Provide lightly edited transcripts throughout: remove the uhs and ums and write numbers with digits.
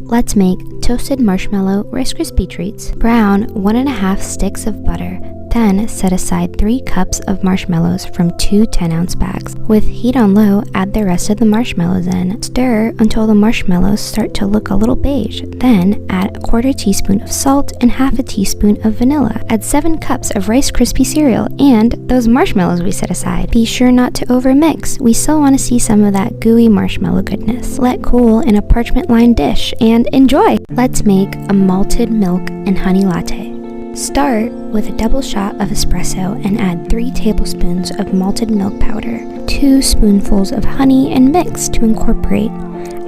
Let's make toasted marshmallow Rice Krispie treats. Brown 1.5 sticks of butter. Then set aside 3 cups of marshmallows from 2 10-ounce bags. With heat on low, add the rest of the marshmallows in. Stir until the marshmallows start to look a little beige. Then add 1/4 teaspoon of salt and 1/2 teaspoon of vanilla. Add 7 cups of Rice Krispie cereal and those marshmallows we set aside. Be sure not to overmix. We still want to see some of that gooey marshmallow goodness. Let cool in a parchment-lined dish and enjoy! Let's make a malted milk and honey latte. Start with a double shot of espresso and add 3 tablespoons of malted milk powder, 2 spoonfuls of honey, and mix to incorporate.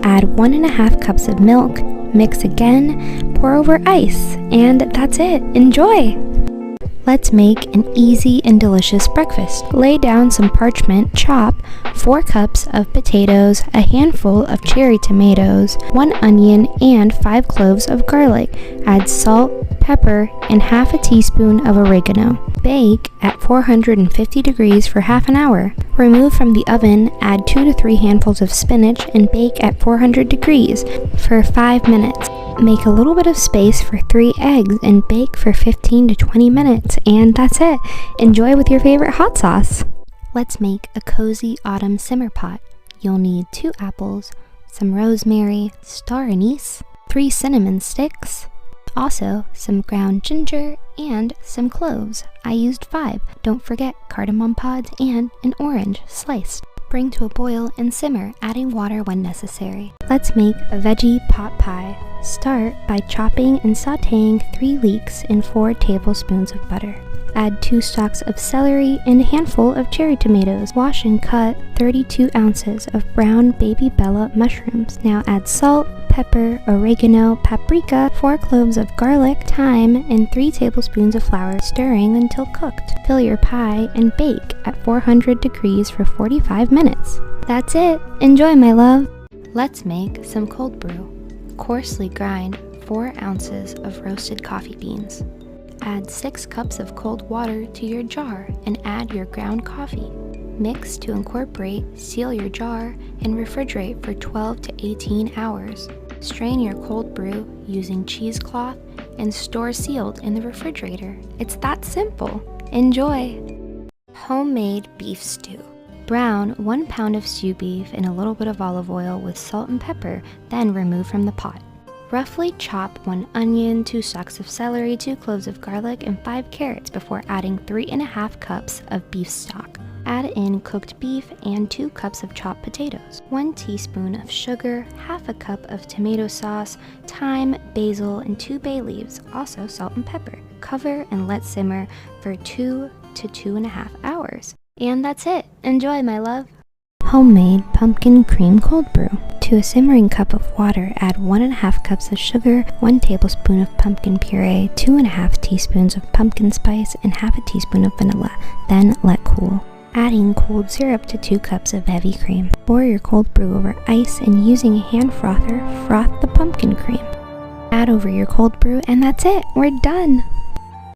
Add 1.5 cups of milk, mix again, pour over ice, and that's it. Enjoy! Let's make an easy and delicious breakfast. Lay down some parchment, chop 4 cups of potatoes, a handful of cherry tomatoes, 1 onion, and 5 cloves of garlic. Add salt, pepper, and 1/2 teaspoon of oregano. Bake at 450 degrees for half an hour. Remove from the oven, add 2 to 3 handfuls of spinach, and bake at 400 degrees for 5 minutes. Make a little bit of space for 3 eggs and bake for 15 to 20 minutes, and that's it. Enjoy with your favorite hot sauce. Let's make a cozy autumn simmer pot. You'll need 2 apples, some rosemary, star anise, 3 cinnamon sticks, also some ground ginger, and some cloves. I used 5. Don't forget cardamom pods and an orange sliced. Bring to a boil and simmer, adding water when necessary. Let's make a veggie pot pie. Start by chopping and sautéing 3 leeks in 4 tablespoons of butter. Add 2 stalks of celery and a handful of cherry tomatoes. Wash and cut 32 ounces of brown baby bella mushrooms. Now add salt, pepper, oregano, paprika, 4 cloves of garlic, thyme, and 3 tablespoons of flour, stirring until cooked. Fill your pie and bake at 400 degrees for 45 minutes. That's it. Enjoy, my love. Let's make some cold brew. Coarsely grind 4 ounces of roasted coffee beans. Add 6 cups of cold water to your jar and add your ground coffee. Mix to incorporate, seal your jar, and refrigerate for 12 to 18 hours. Strain your cold brew using cheesecloth and store sealed in the refrigerator. It's that simple. Enjoy! Homemade beef stew. Brown 1 pound of stew beef in a little bit of olive oil with salt and pepper, then remove from the pot. Roughly chop 1 onion, 2 stalks of celery, 2 cloves of garlic, and 5 carrots before adding 3.5 cups of beef stock. Add in cooked beef and 2 cups of chopped potatoes, 1 teaspoon of sugar, 1/2 cup of tomato sauce, thyme, basil, and 2 bay leaves, also salt and pepper. Cover and let simmer for 2 to 2.5 hours. And that's it. Enjoy, my love. Homemade pumpkin cream cold brew. To a simmering cup of water, add 1.5 cups of sugar, 1 tablespoon of pumpkin puree, 2.5 teaspoons of pumpkin spice, and 1/2 teaspoon of vanilla. Then let cool. Adding cold syrup to 2 cups of heavy cream. Pour your cold brew over ice and using a hand frother, froth the pumpkin cream. Add over your cold brew and that's it. We're done.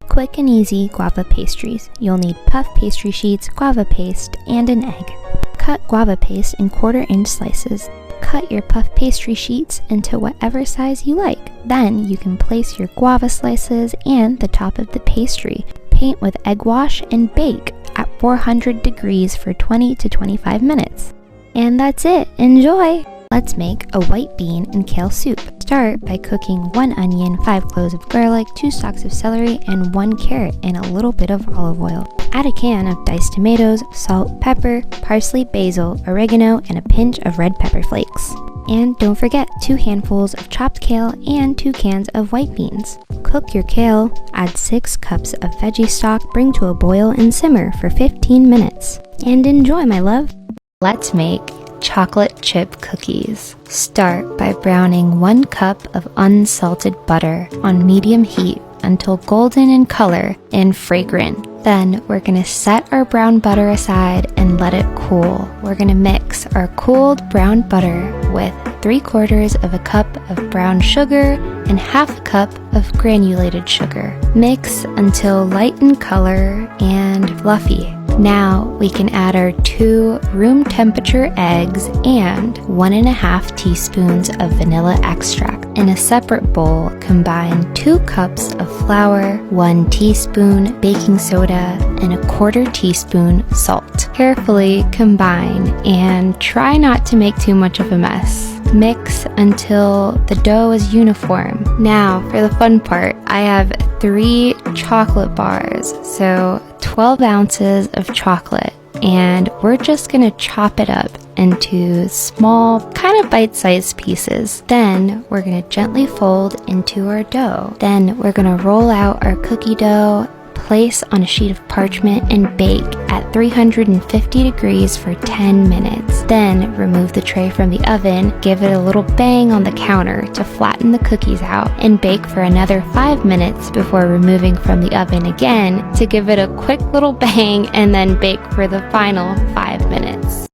Quick and easy guava pastries. You'll need puff pastry sheets, guava paste, and an egg. Cut guava paste in 1/4-inch slices. Cut your puff pastry sheets into whatever size you like. Then you can place your guava slices and the top of the pastry. Paint with egg wash and bake at 400 degrees for 20 to 25 minutes. And that's it. Enjoy! Let's make a white bean and kale soup. Start by cooking 1 onion, 5 cloves of garlic, 2 stalks of celery, and 1 carrot in a little bit of olive oil. Add a can of diced tomatoes, salt, pepper, parsley, basil, oregano, and a pinch of red pepper flakes. And don't forget 2 handfuls of chopped kale and 2 cans of white beans. Cook your kale, add 6 cups of veggie stock, bring to a boil and simmer for 15 minutes. And enjoy, my love! Let's make chocolate chip cookies. Start by browning 1 cup of unsalted butter on medium heat until golden in color and fragrant. Then we're gonna set our brown butter aside and let it cool. We're gonna mix our cooled brown butter with 3/4 of a cup of brown sugar and 1/2 cup of granulated sugar. Mix until light in color and fluffy. Now we can add our 2 room temperature eggs and 1.5 teaspoons of vanilla extract. In a separate bowl, combine 2 cups of flour, 1 teaspoon baking soda, and 1/4 teaspoon salt. Carefully combine and try not to make too much of a mess. Mix until the dough is uniform. Now for the fun part, I have 3 chocolate bars, so 12 ounces of chocolate, and we're just gonna chop it up into small, kind of bite-sized pieces. Then we're gonna gently fold into our dough. Then we're gonna roll out our cookie dough, place on a sheet of parchment, and bake at 350 degrees for 10 minutes. Then remove the tray from the oven, give it a little bang on the counter to flatten the cookies out, and bake for another 5 minutes before removing from the oven again to give it a quick little bang, and then bake for the final 5 minutes.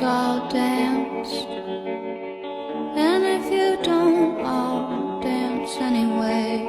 I'll dance, and if you don't, I'll dance anyway.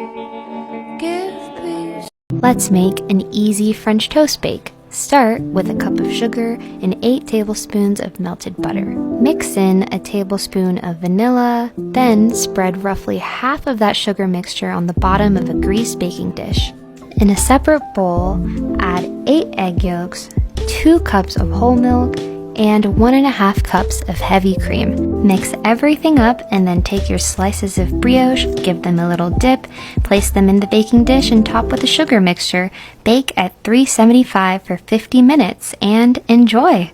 Give peace. Let's make an easy French toast bake. Start with a cup of sugar and 8 tablespoons of melted butter. Mix in a tablespoon of vanilla, then spread roughly half of that sugar mixture on the bottom of a greased baking dish. In a separate bowl, add 8 egg yolks, 2 cups of whole milk, and 1.5 cups of heavy cream. Mix everything up and then take your slices of brioche, give them a little dip, place them in the baking dish and top with the sugar mixture. Bake at 375 for 50 minutes and enjoy!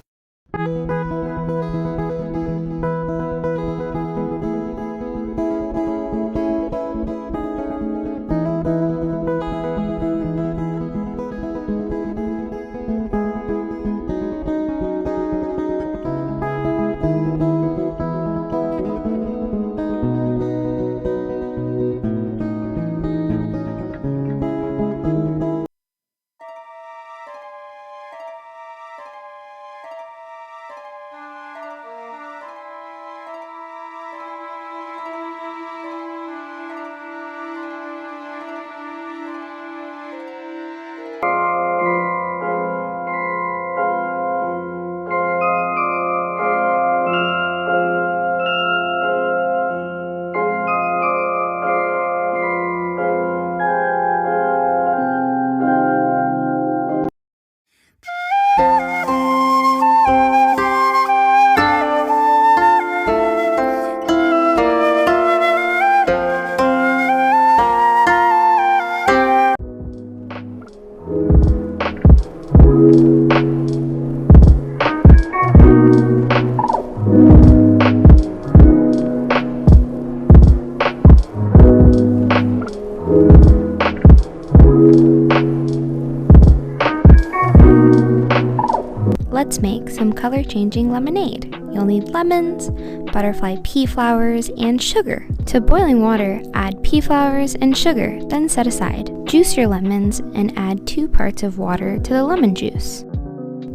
Let's make some color-changing lemonade. You'll need lemons, butterfly pea flowers, and sugar. To boiling water, add pea flowers and sugar, then set aside. Juice your lemons and add 2 parts of water to the lemon juice.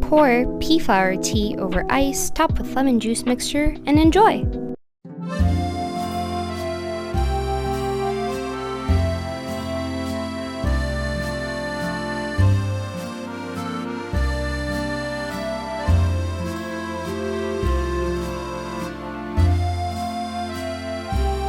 Pour pea flower tea over ice, top with lemon juice mixture, and enjoy!